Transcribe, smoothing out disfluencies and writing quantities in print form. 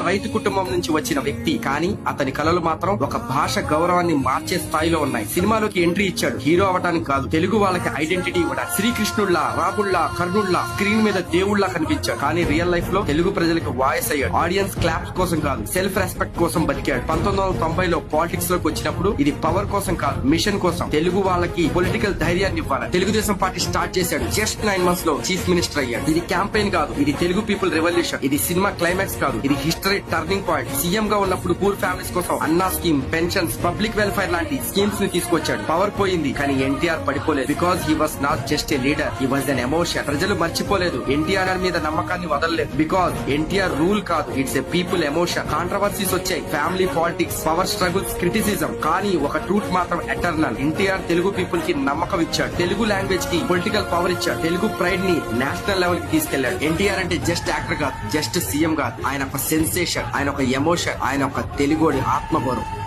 రైతు కుటుంబం నుంచి వచ్చిన వ్యక్తి, కానీ అతని కలలు మాత్రం ఒక భాష గౌరవాన్ని మార్చే స్థాయిలో ఉన్నాయి. సినిమాలోకి ఎంట్రీ ఇచ్చాడు హీరో అవడానికి కాదు, తెలుగు వాళ్ళకి ఐడెంటిటీ ఇవ్వడానికి. శ్రీకృష్ణుల్లా, రాముల్లా, కర్ణుల్లా స్క్రీన్ మీద దేవుళ్లా కనిపించాడు, కానీ రియల్ లైఫ్ లో తెలుగు ప్రజలకు వాయిస్ అయ్యాడు. ఆడియన్స్ క్లాప్స్ కోసం కాదు, సెల్ఫ్ రెస్పెక్ట్ కోసం బతికాడు. 1990లో పాలిటిక్స్ లోకి వచ్చినప్పుడు ఇది పవర్ కోసం కాదు, మిషన్ కోసం. తెలుగు వాళ్ళకి పొలిటికల్ ధైర్యాన్ని ఇవ్వాలి. తెలుగుదేశం పార్టీ స్టార్ట్ చేశాడు. జస్ట్ 9 months లో చీఫ్ మినిస్టర్ అయ్యాడు. ఇది క్యాంపెయిన్ కాదు, ఇది తెలుగు పీపుల్ రెవల్యూషన్. ఇది సినిమా క్లైమాక్స్ కాదు, ఇది హిస్టరీ టర్నింగ్ పాయింట్. సీఎం గా ఉన్నప్పుడు పూర్ ఫ్యామిలీస్ కోసం Anna scheme, pensions, public welfare లాంటి స్కీమ్స్ ని తీసుకొచ్చాడు. పవర్ పోయింది, కానీ ఎన్టీఆర్ పడిపోలేదు. Because he was not just a leader, he was an emotion. ప్రజలు మర్చిపోలేదు, ఎన్టీఆర్ మీద నమ్మకాన్ని వదలలేదు. బికాస్ ఎన్టీఆర్ రూల్ కాదు, it's a people emotion. Controversies వచ్చాయి, family politics, power struggles, criticism, కానీ ఒక ట్రూత్ మాత్రం ఎటర్నల్. ఎన్టీఆర్ తెలుగు పీపుల్ కి నమ్మకం ఇచ్చాడు, తెలుగు లాంగ్వేజ్ కి పొలిటికల్ పవర్ ఇచ్చాడు, తెలుగు ప్రైడ్ ని నేషనల్ లెవెల్ కి తీసుకెళ్లాడు. ఎన్టీఆర్ అంటే జస్ట్ యాక్టర్ కాదు, జస్ట్ సీఎం కాదు, ఆయన ఒక సెన్సేషన్, ఆయన ఒక ఎమోషన్, ఆయన ఒక తెలుగోడి ఆత్మగౌరవం.